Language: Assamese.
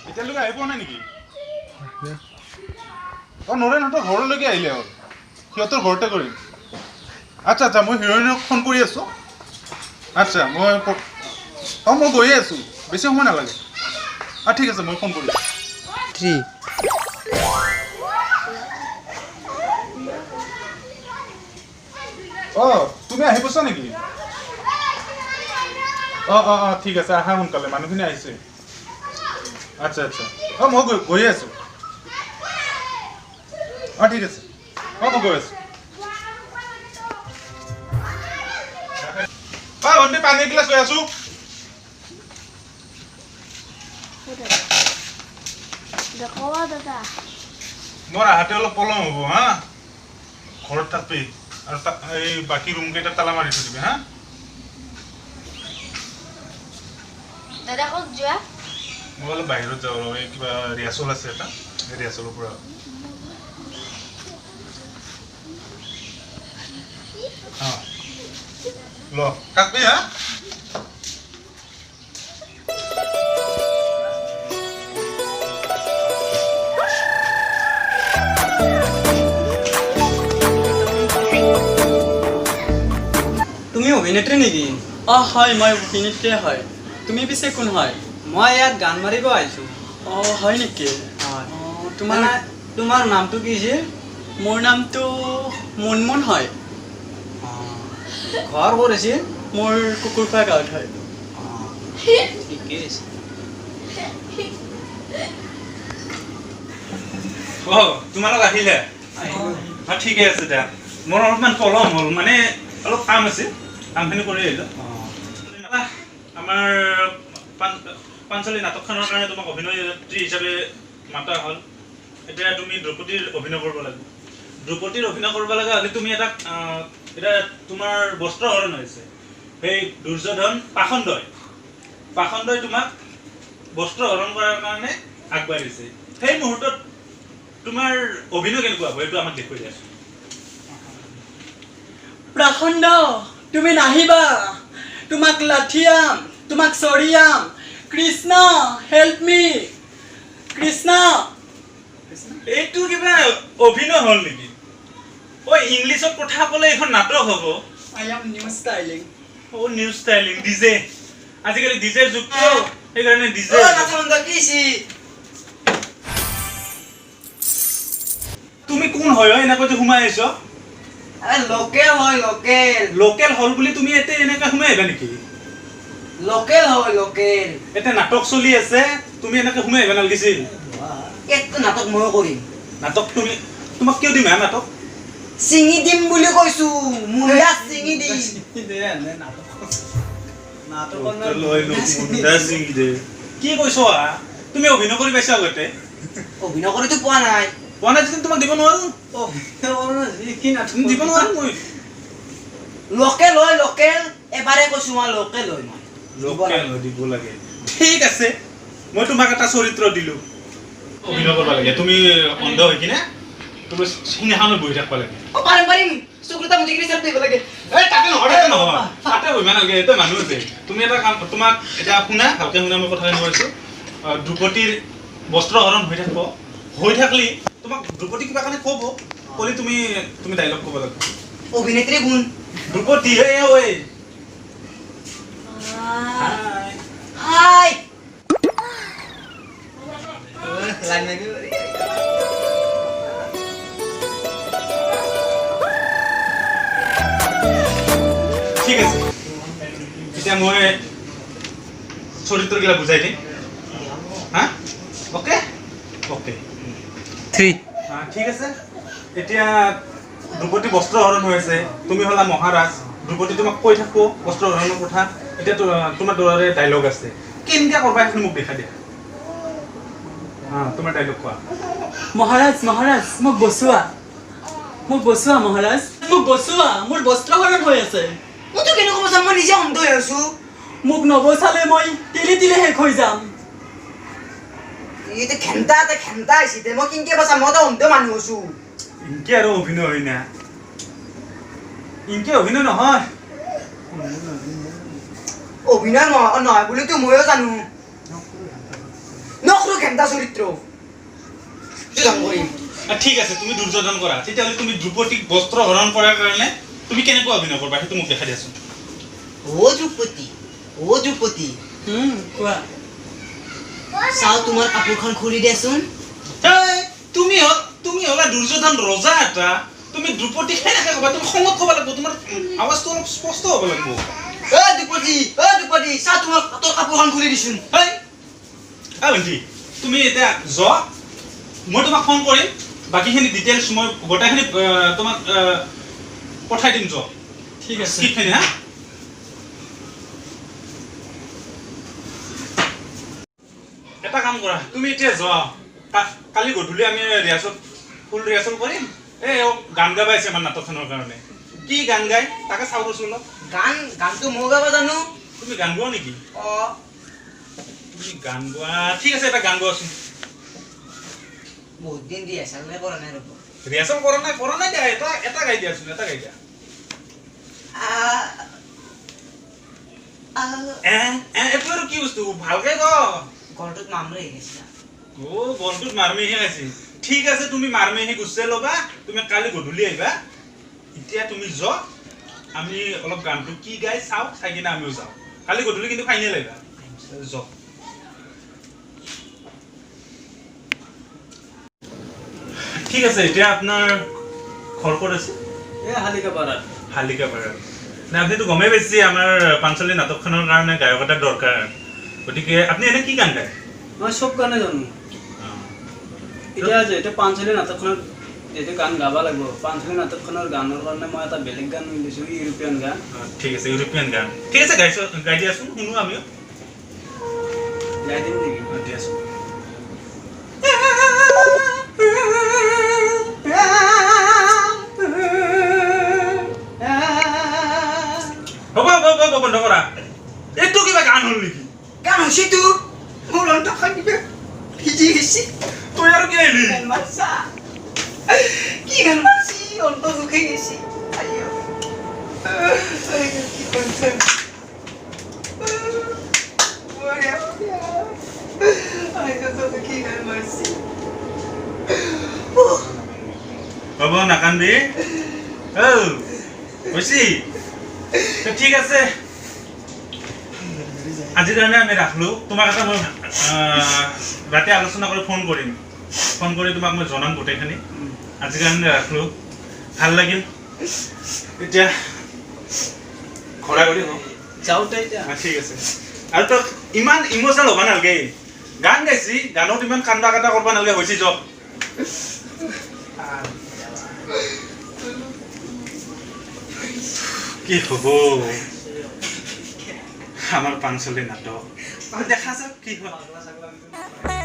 এতিয়ালৈকে আহি পোৱা নাই নেকি? নৰেনহঁতৰ ঘৰলৈকে আহিলে হ'ল সিহঁতৰ ঘৰতে কৰিম আচ্ছা আচ্ছা মই হিৰইনক ফোন কৰি আছোঁ আচ্ছা মই গৈয়ে আছোঁ বেছি সময় নালাগে ঠিক আছে মই ফোন কৰিম তুমি আহি পাইছা নেকি ঠিক আছে আহা সোনকালে মানুহখিনি আহিছে আচ্ছা আচ্ছা মই গৈয়ে আছোঁ ঠিক আছে মই গৈ আছোঁ ভণ্টি পানী এগিলাচ লৈ আছোঁ মোৰ আহাতে অলপ পলম হ'ব হা ঘৰত থাকবি আৰু এই বাকী ৰুম কেইটা তালা মাৰি থৈ দিবি হা মই অলপ বাহিৰত যাওঁ এই কিবা ৰিহাৰ্চেল আছে এটা এই ৰিহাৰ্চেলৰ পৰা ল কাটবি হা তুমি অভিনেত্ৰী নেকি হয় মই অভিনেত্ৰী হয় তুমি পিছে কোন হয় মই ইয়াত গান মাৰিব আহিছোঁ হয় নেকি তোমাৰ নামটো কি আছিল মোৰ নামটো মুনমুন হয় ঘৰ ক'ত আছিল মোৰ কুকুৰখোৱা গাঁৱত হয় ঠিকে আছে তোমালোক আহিলে ঠিকে আছে দে মোৰ অলপমান পলম হ'ল মানে অলপ কাম আছে কামখিনি কৰি আহিলোঁ আমাৰ পাঞ্চলী নাটকখনৰ কাৰণে তোমাক অভিনয়ত্ৰী হিচাপে মাতা হ'ল এতিয়া তুমি দ্ৰৌপদীৰ অভিনয় কৰিব লাগিব দ্ৰৌপদীৰ অভিনয় কৰিব লগা হ'লে তুমি এটা এতিয়া তোমাৰ বস্ত্ৰহৰণ হৈছে সেই দুৰ্যোধন পাখণ্ডই তোমাক বস্ত্ৰহৰণ কৰাৰ কাৰণে আগবাঢ়িছে সেই মুহূৰ্তত তোমাৰ অভিনয় কেনেকুৱা হ'ব এইটো আমাক দেখুৱাই দিয়াচোন প্ৰখণ্ড তুমি নাহিবা তোমাক লাঠিয়াম তোমাক চৰিয়াম কৃষ্ণ হেল্প মি কৃষ্ণ এইটো কিবা অভিনয় হ'ল নেকি ইংলিছত কথা ক'লে এইখন নাটক হ'ব I am new styling new styling DJ আজিকালি ডিজেৰ যুগটো সেইকাৰণে ডিজে তুমি কোন হয় এনেকৈ যে সোমাই আহিছ লোকেল হয় লোকেল হল বুলি তুমি এতিয়া এনেকৈ সোমাই আহিবা নেকি লোকেল হয় লোকেল এতিয়া নাটক চলি আছে তুমি এনেকৈ সোমাই আহিবা নালাগিছিল এইটো নাটক মই কৰিম নাটক তোমাক কিয় দিম হা নাটক চিঙি দিম বুলি কৈছো মুণ্ডা চিঙি দিম কি কৈছ তুমি অভিনয় কৰি পাইছা আগতে অভিনয় কৰিতো পোৱা নাই যদি তোমাক দিব নোৱাৰো দিব নোৱাৰো মই লোকেল হয় লোকেল এবাৰে কৈছো মই লোকেল হয় দিব লাগে ঠিক আছে মই তোমাক এটা চৰিত্ৰ দিলো অভিনয় কৰিব লাগে তুমি অন্ধ হৈ কিনে তুমি চিনেমাখনত বহি থাকিব লাগে পাৰিম চকুটা মুঠি কিনে চেল্ফি দিব লাগে তাতে বহিব নালাগে এইটো মানুহ আছে তুমি এটা কাম তোমাক এতিয়া শুনা ভালকে শুনা মই কথাখিনি কৈছো দ্ৰৌপদীৰ বস্ত্ৰহৰণ হৈ থাকিব হৈ থাকলি তোমাক দ্ৰৌপদী কিবা কাৰণে ক'ব ক'লে তুমি ডাইলগ ক'ব লাগিব অভিনেত্ৰী কোন দ্ৰৌপদী হাই ঠিক আছে এতিয়া মই চৰিত্ৰগিলা বুজাই দিম হা অ'কে ঠিক আছে এতিয়া দ্ৰৌপদী বস্ত্ৰহৰণ হৈ আছে তুমি হ'লা মহাৰাজ দ্ৰৌপদী তোমাক কৈ থাকো বস্ত্ৰহৰণৰ কথা এতিয়া তোমাৰ দৰে ডাইলগ আছে কেনেকৈ কৰবা সেইখিনি মোক দেখাই দিয়া তোমাৰ ডাইলগ কোৱা মহাৰাজ মোক বচোৱা মহাৰাজ মোক বচোৱা মোৰ বস্ত্ৰহৰণ হৈ আছে মইতো কেনেকৈ বচাম মই নিজে অন্ধ হৈ আছো মোক নবচালে মই তিলে শেষ হৈ যাম এইটো খেন্তা আহিছে মই কেনেকৈ বচাম মইতো অন্ধ মানুহ আছো ইনকে আৰু অভিনয় হয় না ইনকে অভিনয় নহয় অভিনয় নহয় বুলিতো ময়ো জানো নকৰো একদা চৰিত্ৰ কাম কৰিম ঠিক আছে তুমি দুৰ্যোধন কৰা তেতিয়াহ'লে তুমি দ্ৰুপদীক বস্ত্ৰ হৰণ কৰাৰ কাৰণে তুমি কেনেকৈ অভিনয় কৰিবা সেইটো মোক দেখাই দিয়াচোন অ দ্ৰুপদী কোৱা চাও তোমাৰ কাপোৰখন খুলি দেচোন তুমি হলা দুৰ্যোধন ৰজা এটা তুমি দ্ৰুপদীক কেনেকৈ ক'বা তুমি খঙত ক'ব লাগিব তোমাৰ আৱাজটো অলপ স্পষ্ট হ'ব লাগিব অ দ্ৰুপদী চাও তোমাৰ তোৰ কাপোৰখন খুলি দিছোন ভণ্টি তুমি এতিয়া যোৱা মই তোমাক ফোন কৰিম বাকীখিনি ডিটেইলছ মই গোটেইখিনি তোমাক পঠাই দিম যোৱা ঠিক আছে স্ক্ৰিপ্টখিনি হা এটা কাম কৰা তুমি এতিয়া যোৱা কালি গধূলি আমি ফুল ৰিহাৰ্চেল কৰিম এই গান গাব আহিছে আমাৰ নাটকখনৰ কাৰণে কি গান গায় তাকে চাওঁ ৰচোন অলপ গানটো মই গাব জানো তুমি গান গোৱা নেকি অ তুমি গান গোৱা ঠিক আছে এটা গান গোৱাচোন বহুত দিন ৰিহাৰ্চেল কৰা নাই ৰ'ব ৰিহাৰ্চেল কৰা নাই দিয়া এটা গাই দিয়াচোন এটা গাই দিয়া এইটো আৰু কি বস্তু ভালকে গ গলটোত মামৰে গৈছে গলটোত মাৰমেহি খাইছে ঠিক আছে তুমি মাৰমেহি গুচাই ল'বা তুমি কালি গধূলি আহিবা এতিয়া তুমি যোৱা আমি অলপ গানটো কি গাই চাওঁ চাই কিনে আমিও যাওঁ কালি গধূলি কিন্তু ফাইনেল আহিবা যোৱা ঠিক আছে এতিয়া আপোনাৰ ঘৰ ক'ত আছে হালিকাপাৰাত না আপুনিতো গমেই পাইছে আমাৰ পাঞ্চলী নাটকখনৰ কাৰণে গায়ক এটা দৰকাৰ গতিকে আপুনি এনে কি গান গায় মই চব গানে জানো এতিয়া যিহেতু পাঞ্চলী নাটকখনত যিহেতু গান গাব লাগিব পাঞ্চলী নাটকখনৰ গানৰ কাৰণে মই এটা বেলেগ গান লৈছোঁ ইউৰোপীয়ান গান ঠিক আছে ইউৰোপীয়ান গান ঠিক আছে গাই দিয়াচোন শুনো আমিও গাই দিম নেকি দিয়াচোন হ'ব বন্ধ কৰা এইটো কিবা গান হ'ল নেকি গান হৈছেতো মোৰ অন্তখন কিবা ভিজি গৈছে তই আৰু কি আহিলি গান মাৰছা কি গান মাৰছি অন্ত দুখে গৈছে আইও কি কৰিছে কি গান মাৰছি হ'ব নাকান্দি হৈছে ঠিক আছে আজিৰ কাৰণে আমি ৰাখলো তোমাক এটা মই ৰাতি আলোচনা কৰি ফোন কৰিম ফোন কৰি তোমাক মই জনাম গোটেইখিনি আজিৰ কাৰণে ৰাখলো ভাল লাগিল এতিয়া ঘৰা কৰি হওক যাওঁতে এতিয়া ঠিক আছে আৰু তই ইমান ইম'চনেল হ'ব নালাগে গান গাইছি গানত ইমান কান্দা কাটা কৰিব নালাগে হৈছে যক কি হ'ব আমাৰ পাঞ্চলী নাটক দেখা যাওক কি হয়